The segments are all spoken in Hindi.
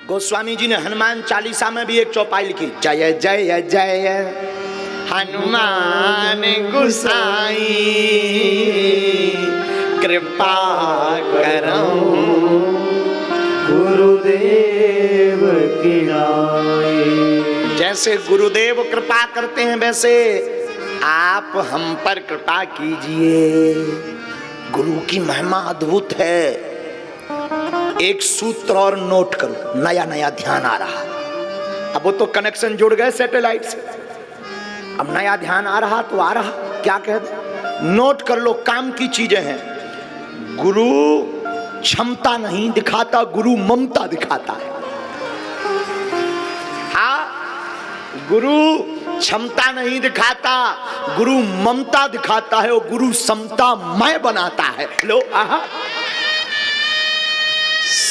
गोस्वामी जी ने हनुमान चालीसा में भी एक चौपाई लिखी, जय जय जय हनुमान गोसाई कृपा करो गुरुदेव की नाई। जैसे गुरुदेव कृपा करते हैं वैसे आप हम पर कृपा कीजिए। गुरु की महिमा अद्भुत है। एक सूत्र और नोट करो, नया नया ध्यान आ रहा। अब वो तो कनेक्शन जुड़ गए सैटेलाइट से, अब नया ध्यान आ रहा तो आ रहा। क्या कह दे, नोट कर लो, काम की चीजें हैं। गुरु क्षमता नहीं दिखाता, गुरु ममता दिखाता है। हाँ, गुरु क्षमता नहीं दिखाता, गुरु ममता दिखाता है। और गुरु समता मैं बनाता है। लो आहा,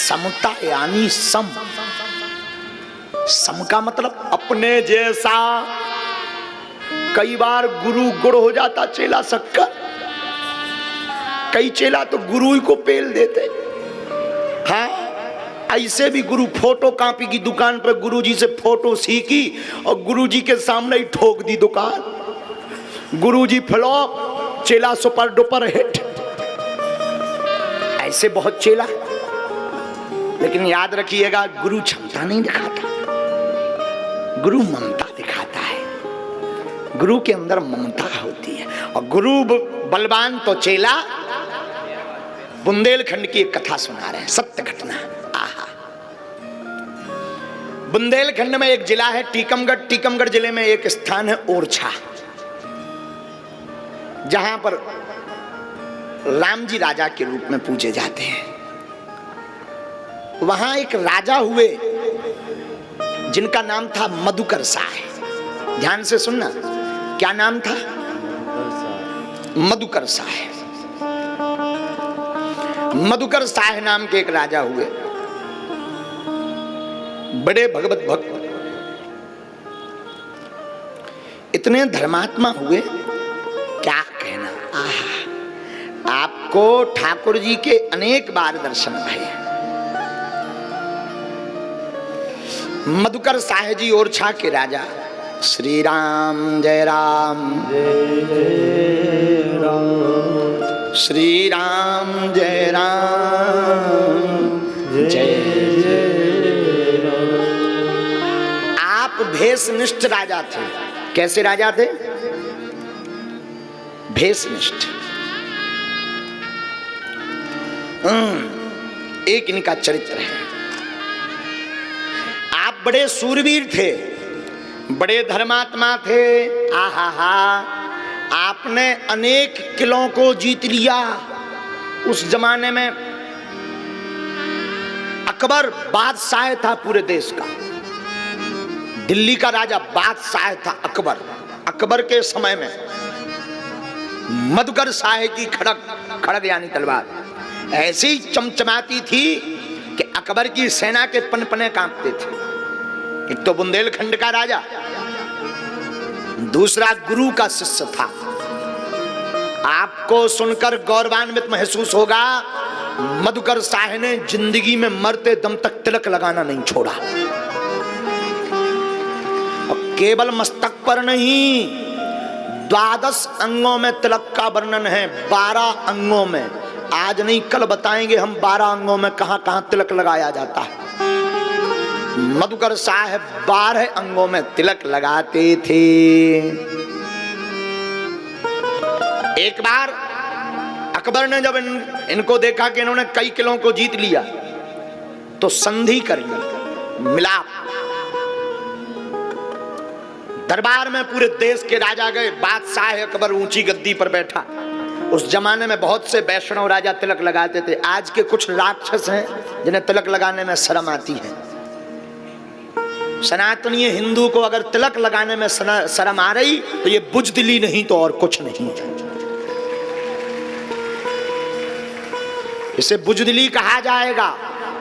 समता यानी सम। सम का मतलब अपने जैसा। कई बार गुरु गुड़ हो जाता, चेला शक्कर। कई चेला तो गुरु ही को पेल देते। हाँ, ऐसे भी गुरु फोटो कॉपी की दुकान पर गुरुजी से फोटो सीखी और गुरुजी के सामने ही ठोक दी दुकान। गुरुजी फ्लॉप, चेला सुपर डुपर हिट। ऐसे बहुत चेला। लेकिन याद रखिएगा, गुरु क्षमता नहीं दिखाता, गुरु ममता दिखाता है। गुरु के अंदर ममता होती है। और गुरु बलवान तो चेला। बुंदेलखंड की एक कथा सुना रहे हैं, सत्य घटना। आहा, बुंदेलखंड में एक जिला है टीकमगढ़। टीकमगढ़ जिले में एक स्थान है ओरछा, जहां पर राम जी राजा के रूप में पूजे जाते हैं। वहां एक राजा हुए जिनका नाम था मधुकर साह। ध्यान से सुनना, क्या नाम था? मधुकर साह। मधुकर साह नाम के एक राजा हुए, बड़े भगवत भक्त, इतने धर्मात्मा हुए, क्या कहना। आहा, आपको ठाकुर जी के अनेक बार दर्शन भये। मधुकर साह जी ओरछा के राजा। श्री राम जय राम, जय जय राम, श्री राम जय राम, जय जय राम। आप भेषनिष्ठ राजा थे। कैसे राजा थे? भेषनिष्ठ। एक इनका चरित्र है। आप बड़े सूरवीर थे, बड़े धर्मात्मा थे। आहा हा, आपने अनेक किलों को जीत लिया। उस जमाने में अकबर बादशाह था पूरे देश का। दिल्ली का राजा बादशाह था अकबर। अकबर के समय में मधुकर साह की खड़ग, खड़ग यानी तलवार ऐसी चमचमाती थी कि अकबर की सेना के पनपने कांपते थे। एक तो बुंदेलखंड का राजा, दूसरा गुरु का शिष्य था। आपको सुनकर गौरवान्वित महसूस होगा, मधुकर साह ने जिंदगी में मरते दम तक तिलक लगाना नहीं छोड़ा। और केवल मस्तक पर नहीं, 12 अंगों में तिलक का वर्णन है। 12 अंगों में। आज नहीं, कल बताएंगे हम 12 अंगों में कहां कहां तिलक लगाया जाता है। मधुकर साहब 12 अंगों में तिलक लगाते थे। एक बार अकबर ने जब इनको देखा कि इन्होंने कई किलों को जीत लिया, तो संधि कर ली, मिलाप। दरबार में पूरे देश के राजा गए। बादशाह अकबर ऊंची गद्दी पर बैठा। उस जमाने में बहुत से वैष्णव राजा तिलक लगाते थे। आज के कुछ राक्षस हैं जिन्हें तिलक लगाने में शर्म आती है। सनातनी हिंदू को अगर तिलक लगाने में शर्म आ रही तो ये बुजदिली नहीं तो और कुछ नहीं। इसे बुजदिली कहा जाएगा।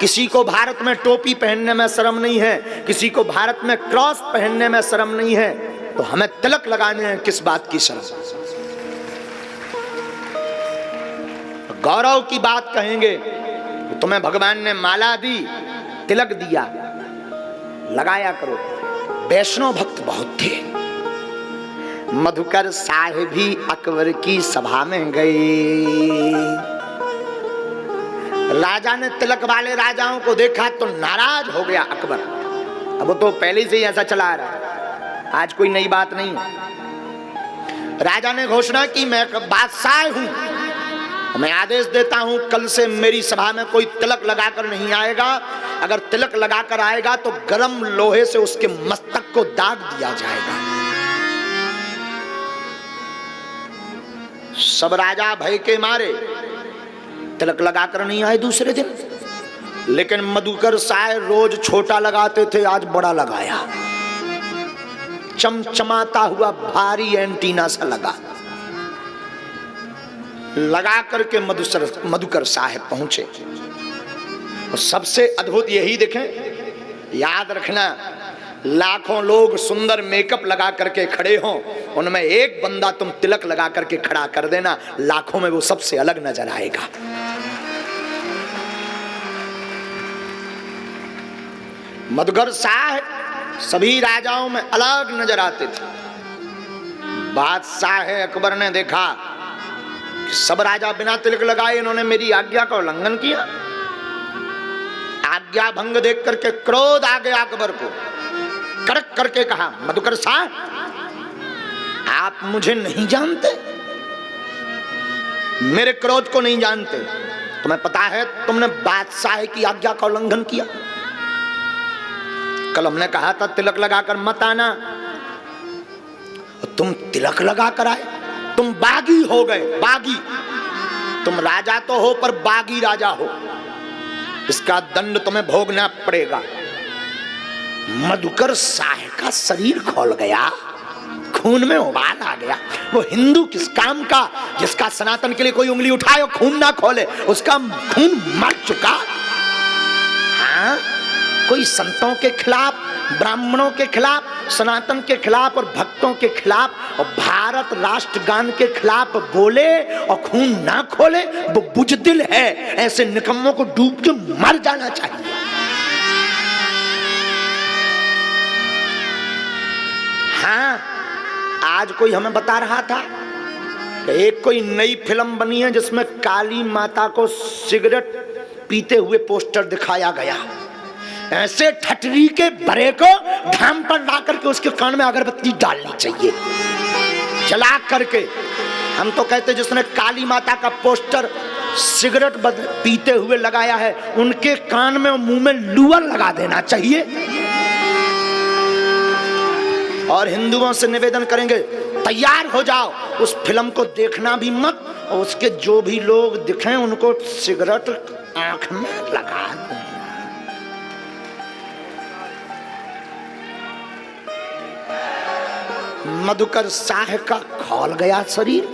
किसी को भारत में टोपी पहनने में शर्म नहीं है, किसी को भारत में क्रॉस पहनने में शर्म नहीं है, तो हमें तिलक लगाने में किस बात की शर्म? गौरव की बात कहेंगे, तुम्हें भगवान ने माला दी, तिलक दिया, लगाया करो। वैष्णव भक्त बहुत थे। मधुकर साहिब भी अकबर की सभा में गए। राजा ने तिलक वाले राजाओं को देखा तो नाराज हो गया अकबर। अब वो तो पहले से ही ऐसा चला आ रहा है, आज कोई नई बात नहीं है। राजा ने घोषणा की, मैं बादशाह हूं, मैं आदेश देता हूं कल से मेरी सभा में कोई तिलक लगाकर नहीं आएगा। अगर तिलक लगाकर आएगा तो गरम लोहे से उसके मस्तक को दाग दिया जाएगा। सब राजा भय के मारे तिलक लगाकर नहीं आए दूसरे दिन। लेकिन मधुकर साहब रोज छोटा लगाते थे, आज बड़ा लगाया। चमचमाता हुआ भारी एंटीना सा लगा करके मधुकर साहब पहुंचे। और सबसे अद्भुत यही देखें, याद रखना, लाखों लोग सुंदर मेकअप लगा करके खड़े हों, उनमें एक बंदा तुम तिलक लगा करके खड़ा कर देना, लाखों में वो सबसे अलग नजर आएगा। मधुकर साहब सभी राजाओं में अलग नजर आते थे। बादशाह अकबर ने देखा कि सब राजा बिना तिलक लगाए इन्होंने मेरी आज्ञा का उल्लंघन किया। आज्ञा भंग देख करके क्रोध आ गया अकबर को। कड़क करके कहा, मधुकर साहब आप मुझे नहीं जानते, मेरे क्रोध को नहीं जानते। तुम्हें पता है तुमने बादशाह की आज्ञा का उल्लंघन किया। कल हमने कहा था तिलक लगाकर मत आना, तुम तिलक लगाकर आए। तुम बागी हो गए, बागी। तुम राजा तो हो पर बागी राजा हो, इसका दंड तुम्हें भोगना पड़ेगा। मधुकर साहब का शरीर खोल गया, खून में उबाल आ गया। वो हिंदू किस काम का जिसका सनातन के लिए कोई उंगली उठाए और खून ना खोले, उसका खून मर चुका। हाँ, कोई संतों के खिलाफ, ब्राह्मणों के खिलाफ, सनातन के खिलाफ और भक्तों के खिलाफ और भारत राष्ट्रगान के खिलाफ बोले और खून ना खोले, वो बुजदिल है। ऐसे निकम्मों को डूब के मर जाना चाहिए। हाँ, आज कोई हमें बता रहा था कि एक कोई नई फिल्म बनी है जिसमें काली माता को सिगरेट पीते हुए पोस्टर दिखाया गया। ऐसे ठटरी के बड़े को घाम पर ला करके उसके कान में अगरबत्ती डालनी चाहिए, जला करके। हम तो कहते जिसने काली माता का पोस्टर सिगरेट पीते हुए लगाया है, उनके कान में और मुंह में लुअर लगा देना चाहिए। और हिंदुओं से निवेदन करेंगे, तैयार हो जाओ, उस फिल्म को देखना भी मत, और उसके जो भी लोग दिखें उनको सिगरेट आंख में लगा दें। मधुकर साहब का खोल गया शरीर,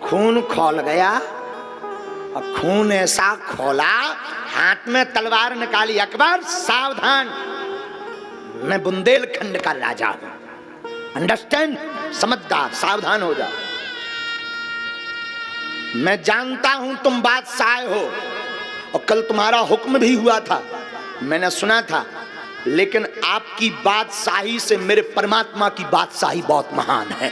खून खोल गया। और खून ऐसा खोला, हाथ में तलवार निकाली। अकबर सावधान, मैं बुंदेलखंड का राजा हूं, अंडरस्टैंड, समझदार, सावधान हो जा। मैं जानता हूं तुम बादशाह हो और कल तुम्हारा हुक्म भी हुआ था, मैंने सुना था। लेकिन आपकी बादशाही से मेरे परमात्मा की बादशाही बहुत महान है।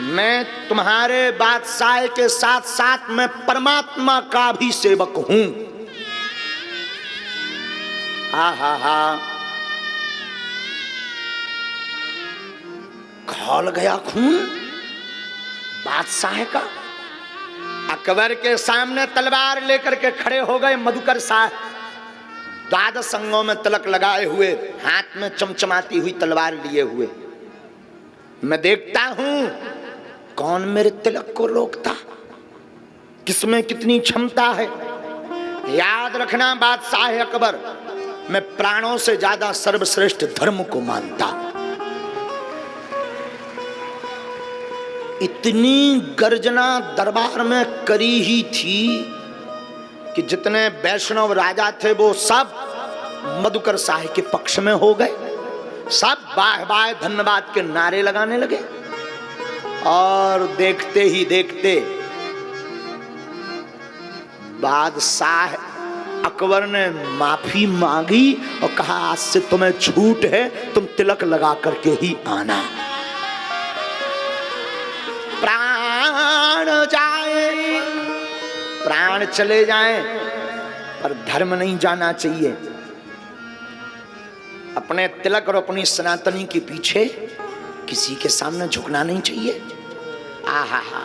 मैं तुम्हारे बादशाह के साथ साथ मैं परमात्मा का भी सेवक हूं। हा, खोल गया खून बादशाह का। अकबर के सामने तलवार लेकर के खड़े हो गए मधुकर साहब, द्वादश अंगों में तिलक लगाए हुए, हाथ में चमचमाती हुई तलवार लिए हुए। मैं देखता हूं कौन मेरे तिलक को रोकता, किसमें कितनी क्षमता है। याद रखना बादशाह अकबर, मैं प्राणों से ज्यादा सर्वश्रेष्ठ धर्म को मानता। इतनी गर्जना दरबार में करी ही थी कि जितने वैष्णव राजा थे वो सब मधुकर साहब के पक्ष में हो गए। सब बाह बाह धन्यवाद के नारे लगाने लगे। और देखते ही देखते बादशाह अकबर ने माफी मांगी और कहा आज से तुम्हें छूट है, तुम तिलक लगा करके ही आना। प्राण जाए, प्राण चले जाएं, पर धर्म नहीं जाना चाहिए। अपने तिलक और अपनी सनातनी के पीछे किसी के सामने झुकना नहीं चाहिए। आहा हा,